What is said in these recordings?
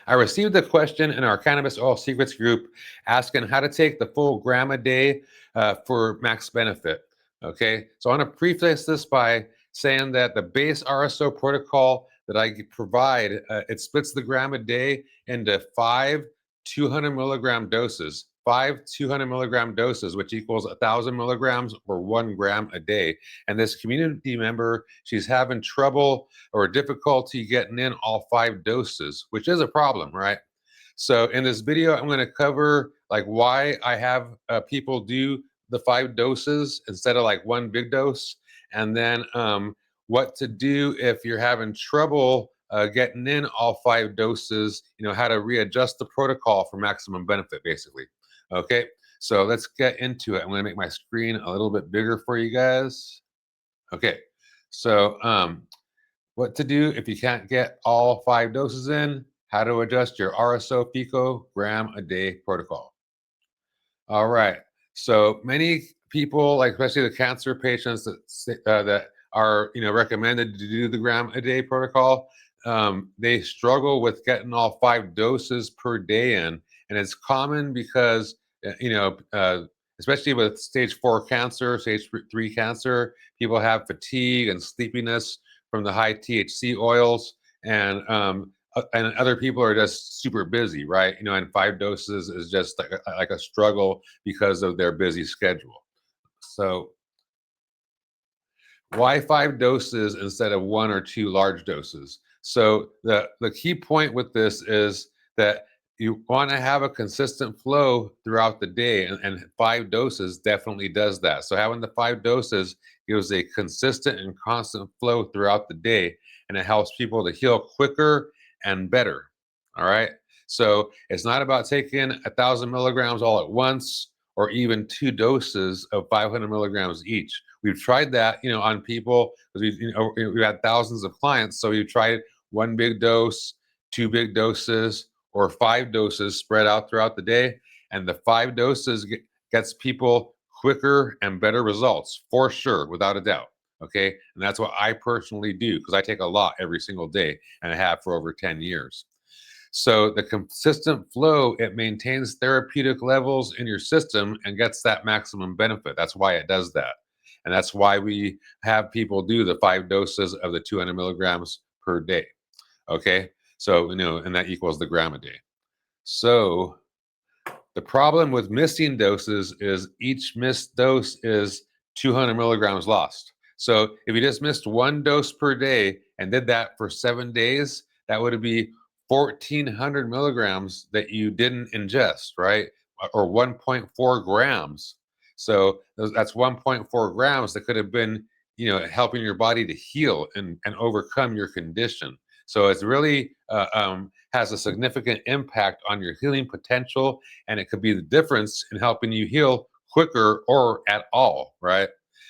I received a question in our Cannabis Oil Secrets group asking how to take the full Gram-A-Day for max benefit. Okay, so I want to preface this by saying that the base RSO protocol that I provide, it splits the Gram-A-Day into 5 200 milligram doses. 5 200 milligram doses, which equals 1,000 milligrams or 1 gram a day. And this community member, she's having trouble or difficulty getting in all 5 doses, which is a problem, right? So in this video, I'm going to cover like why I have people do the 5 doses instead of like 1 big dose, and then what to do if you're having trouble getting in all 5 doses, how to readjust the protocol for maximum benefit, basically. Okay, so let's get into it. I'm going to make my screen a little bit bigger for you guys. Okay, so what to do if you can't get all 5 doses in, how to adjust your RSO FECO gram-a-day protocol. All right, so many people, like especially the cancer patients that are recommended to do the gram-a-day protocol, they struggle with getting all 5 doses per day in, and it's common because especially with stage 4 cancer, stage 3 cancer, people have fatigue and sleepiness from the high THC oils, and other people are just super busy, right? And 5 doses is just like a struggle because of their busy schedule. So why 5 doses instead of 1 or 2 large doses? So the key point with this is that you want to have a consistent flow throughout the day, and 5 doses definitely does that. So having the 5 doses gives a consistent and constant flow throughout the day, and it helps people to heal quicker and better. All right. So it's not about taking 1,000 milligrams all at once, or even 2 doses of 500 milligrams each. We've tried that, on people because we've had thousands of clients. So we've tried 1 big dose, 2 big doses, or 5 doses spread out throughout the day. And the 5 doses gets people quicker and better results, for sure, without a doubt. Okay. And that's what I personally do, because I take a lot every single day, and I have for over 10 years. So the consistent flow, it maintains therapeutic levels in your system and gets that maximum benefit. That's why it does that. And that's why we have people do the 5 doses of the 200 milligrams per day. Okay. So, and that equals the gram-a-day. So the problem with missing doses is each missed dose is 200 milligrams lost. So if you just missed 1 dose per day and did that for 7 days, that would be 1,400 milligrams that you didn't ingest, right? Or 1.4 grams. So that's 1.4 grams that could have been, helping your body to heal and overcome your condition. So it's really has a significant impact on your healing potential, and it could be the difference in helping you heal quicker or at all, right?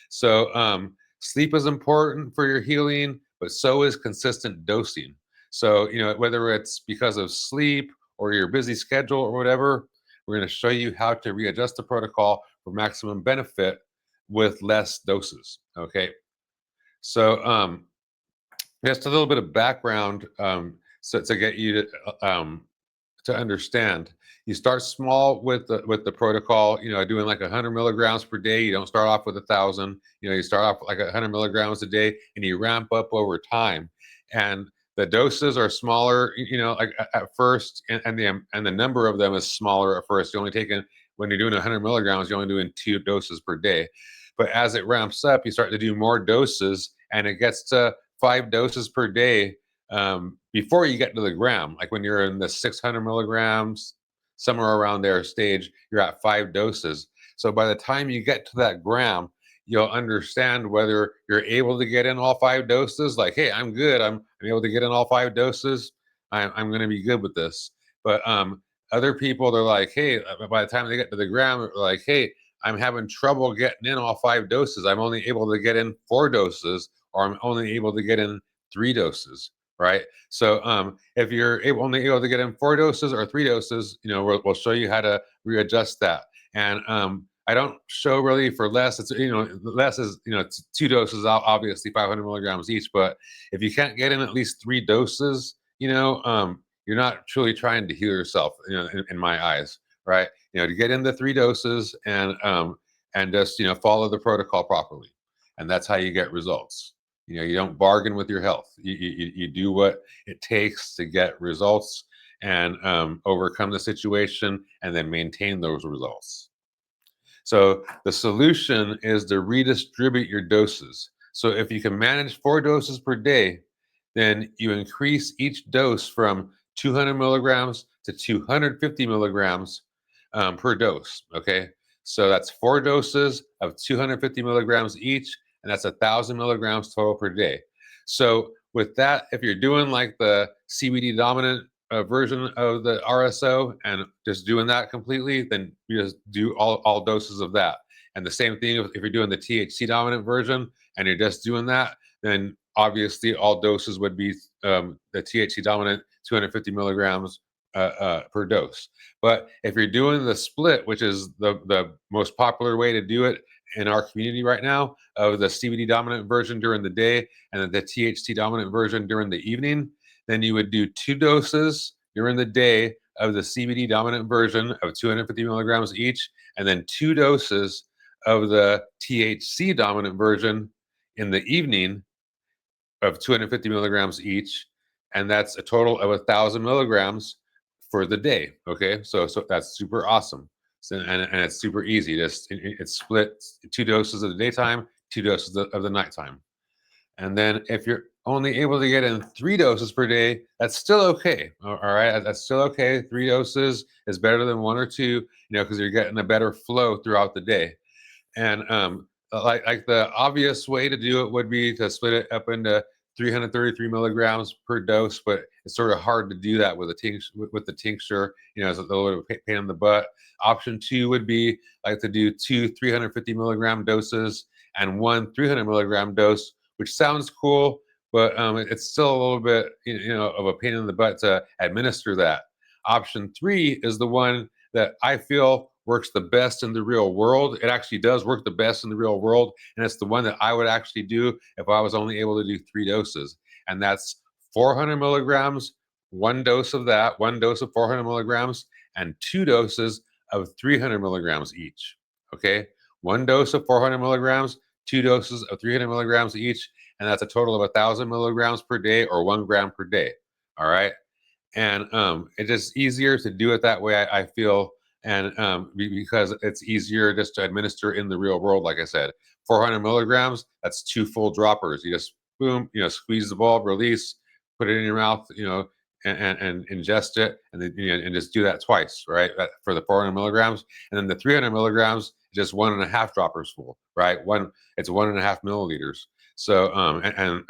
So sleep is important for your healing, but so is consistent dosing. So, whether it's because of sleep or your busy schedule or whatever, we're going to show you how to readjust the protocol for maximum benefit with less doses. Okay. So, just a little bit of background, so to get you to understand. You start small with the protocol, doing like 100 milligrams per day. You don't start off with 1,000. You start off with like 100 milligrams a day, and you ramp up over time. And the doses are smaller, like at first, and the number of them is smaller at first. You're only taking, when you're doing 100 milligrams, you're only doing 2 doses per day. But as it ramps up, you start to do more doses, and it gets to 5 doses per day before you get to the gram. Like when you're in the 600 milligrams, somewhere around there stage, you're at 5 doses. So by the time you get to that gram, you'll understand whether you're able to get in all 5 doses. Like, hey, I'm good. I'm able to get in all 5 doses. I'm going to be good with this. But other people, they're like, hey, by the time they get to the gram, they're like, hey, I'm having trouble getting in all 5 doses. I'm only able to get in 4 doses, or I'm only able to get in 3 doses, right? So if you're only able to get in 4 doses or 3 doses, we'll show you how to readjust that. And I don't show really for less. It's, less is, it's 2 doses, obviously 500 milligrams each. But if you can't get in at least 3 doses, you're you're not truly trying to heal yourself, in my eyes, right? To get in the 3 doses and just follow the protocol properly, and that's how you get results. You don't bargain with your health. You do what it takes to get results and overcome the situation and then maintain those results. So the solution is to redistribute your doses. So if you can manage 4 doses per day, then you increase each dose from 200 milligrams to 250 milligrams per dose. Okay. So that's 4 doses of 250 milligrams each, and that's 1,000 milligrams total per day. So with that, if you're doing like the CBD dominant version of the RSO and just doing that completely, then you just do all doses of that. And the same thing if you're doing the THC dominant version and you're just doing that, then obviously all doses would be the THC dominant 250 milligrams per dose. But if you're doing the split, which is the most popular way to do it in our community right now, of the CBD dominant version during the day and then the THC dominant version during the evening, then you would do 2 doses during the day of the CBD dominant version of 250 milligrams each, and then 2 doses of the THC dominant version in the evening of 250 milligrams each, and that's a total of 1,000 milligrams for the day. Okay, so that's super awesome. So, and it's super easy. It's split 2 doses of the daytime, 2 doses of the nighttime. And then if you're only able to get in 3 doses per day, that's still okay. All right, that's still okay. 3 doses is better than 1 or 2, because you're getting a better flow throughout the day. And like the obvious way to do it would be to split it up into 333 milligrams per dose, but it's sort of hard to do that with a tincture. With the tincture, it's a little bit pain in the butt. Option 2 would be like to do 2 350 milligram doses and 1 300 milligram dose, which sounds cool, but it's still a little bit of a pain in the butt to administer that. Option 3 is the one that I feel works the best in the real world. It actually does work the best in the real world, and it's the one that I would actually do if I was only able to do 3 doses, and that's 400 milligrams, 1 dose of that, 1 dose of 400 milligrams, and 2 doses of 300 milligrams each. Okay, 1 dose of 400 milligrams, 2 doses of 300 milligrams each, and that's a total of 1,000 milligrams per day, or 1 gram per day. All right, and it's just easier to do it that way, I feel, and because it's easier just to administer in the real world. Like I said, 400 milligrams, that's 2 full droppers. You just boom, squeeze the bulb, release, put it in your mouth, and ingest it, and then and just do that twice, right? For the 400 milligrams, and then the 300 milligrams, just 1.5 droppers full, right? It's 1.5 milliliters. So and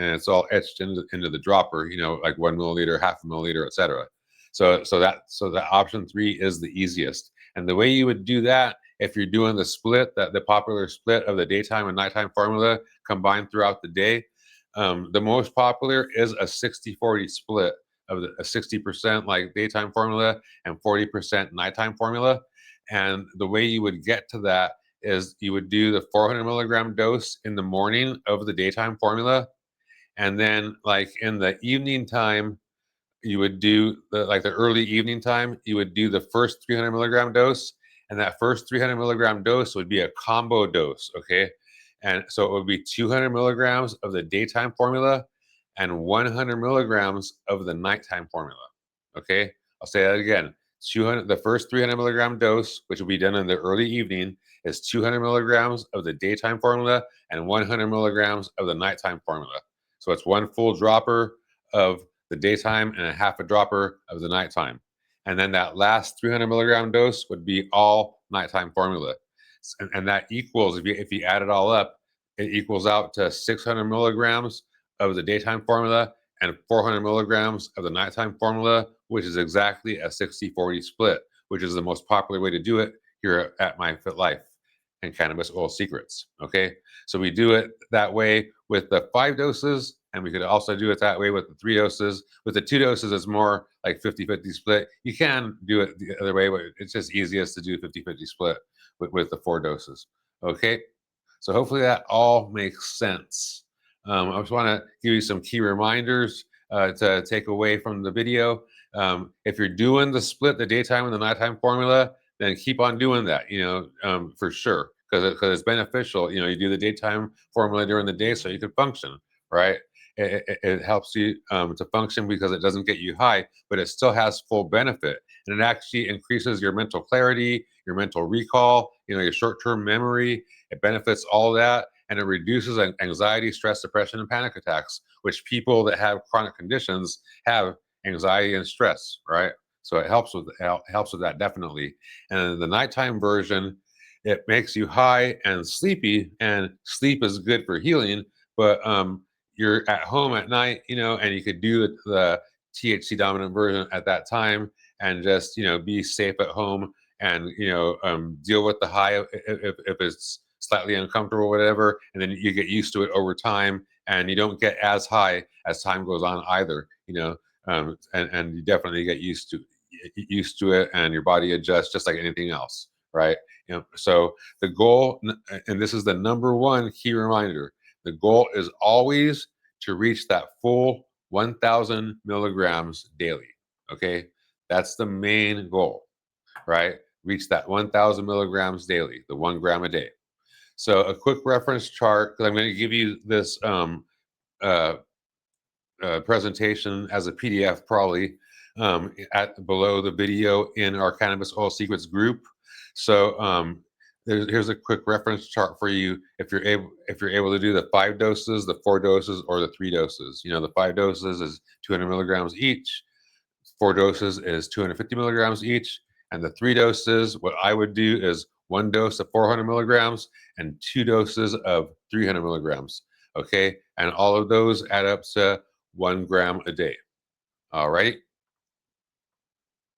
it's all etched into the dropper, like 1 milliliter, half a milliliter, etc. So that option 3 is the easiest. And the way you would do that, if you're doing the split, the popular split of the daytime and nighttime formula combined throughout the day, the most popular is a 60-40 split of a 60% like daytime formula and 40% nighttime formula. And the way you would get to that is you would do the 400 milligram dose in the morning of the daytime formula, and then like in the evening time, you would do the early evening time, you would do the first 300 milligram dose, and that first 300 milligram dose would be a combo dose. Okay, and so it would be 200 milligrams of the daytime formula and 100 milligrams of the nighttime formula. Okay, I'll say that again. The first 300 milligram dose, which will be done in the early evening, is 200 milligrams of the daytime formula and 100 milligrams of the nighttime formula. So it's 1 full dropper of the daytime and a half a dropper of the nighttime. And then that last 300 milligram dose would be all nighttime formula. And that equals, if you add it all up, it equals out to 600 milligrams of the daytime formula and 400 milligrams of the nighttime formula, which is exactly a 60-40 split, which is the most popular way to do it here at My Fit Life and Cannabis Oil Secrets. Okay, so we do it that way with the 5 doses, and we could also do it that way with the 3 doses. With the 2 doses, it's more like 50-50 split. You can do it the other way, but it's just easiest to do 50-50 split with the 4 doses. Okay, so hopefully that all makes sense. I just want to give you some key reminders. to take away from the video. If you're doing the split, the daytime and the nighttime formula, then keep on doing that, for sure, because it's beneficial. You do the daytime formula during the day so you can function, right? It helps you to function because it doesn't get you high, but it still has full benefit. And it actually increases your mental clarity, your mental recall, your short-term memory. It benefits all that, and it reduces anxiety, stress, depression, and panic attacks, which people that have chronic conditions have anxiety and stress, right? So it helps with that definitely. And the nighttime version, it makes you high and sleepy, and sleep is good for healing. But you're at home at night, and you could do the THC dominant version at that time, and just be safe at home, and deal with the high if it's slightly uncomfortable, whatever, and then you get used to it over time, and you don't get as high as time goes on either. And you definitely get used to it, and your body adjusts just like anything else, right? So the goal, and this is the number one key reminder, the goal is always to reach that full 1,000 milligrams daily. Okay, that's the main goal, right? Reach that 1,000 milligrams daily, the 1 gram a day. So a quick reference chart, because I'm going to give you this uh, presentation as a PDF probably at below the video in our Cannabis Oil Secrets group. So here's a quick reference chart for you if you're able to do the 5 doses, the 4 doses, or the 3 doses. The 5 doses is 200 milligrams each. 4 doses is 250 milligrams each, and the 3 doses, what I would do is 1 dose of 400 milligrams and 2 doses of 300 milligrams. Okay, and all of those add up to 1 gram a day. All right.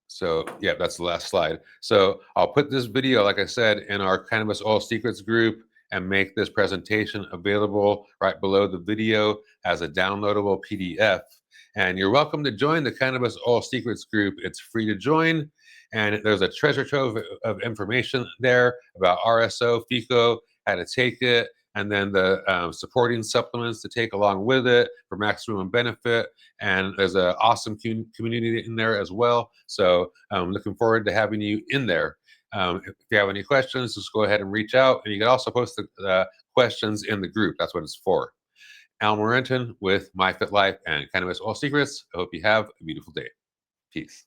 So yeah, that's the last slide. So I'll put this video, like I said, in our Cannabis Oil Secrets group, and make this presentation available right below the video as a downloadable PDF. And you're welcome to join the Cannabis Oil Secrets group. It's free to join, and there's a treasure trove of information there about RSO, FECO, how to take it, and then the supporting supplements to take along with it for maximum benefit. And there's an awesome community in there as well. So I'm looking forward to having you in there. If you have any questions, just go ahead and reach out. And you can also post the questions in the group. That's what it's for. Al Morenton with MyFitLife and Cannabis Oil Secrets. I hope you have a beautiful day. Peace.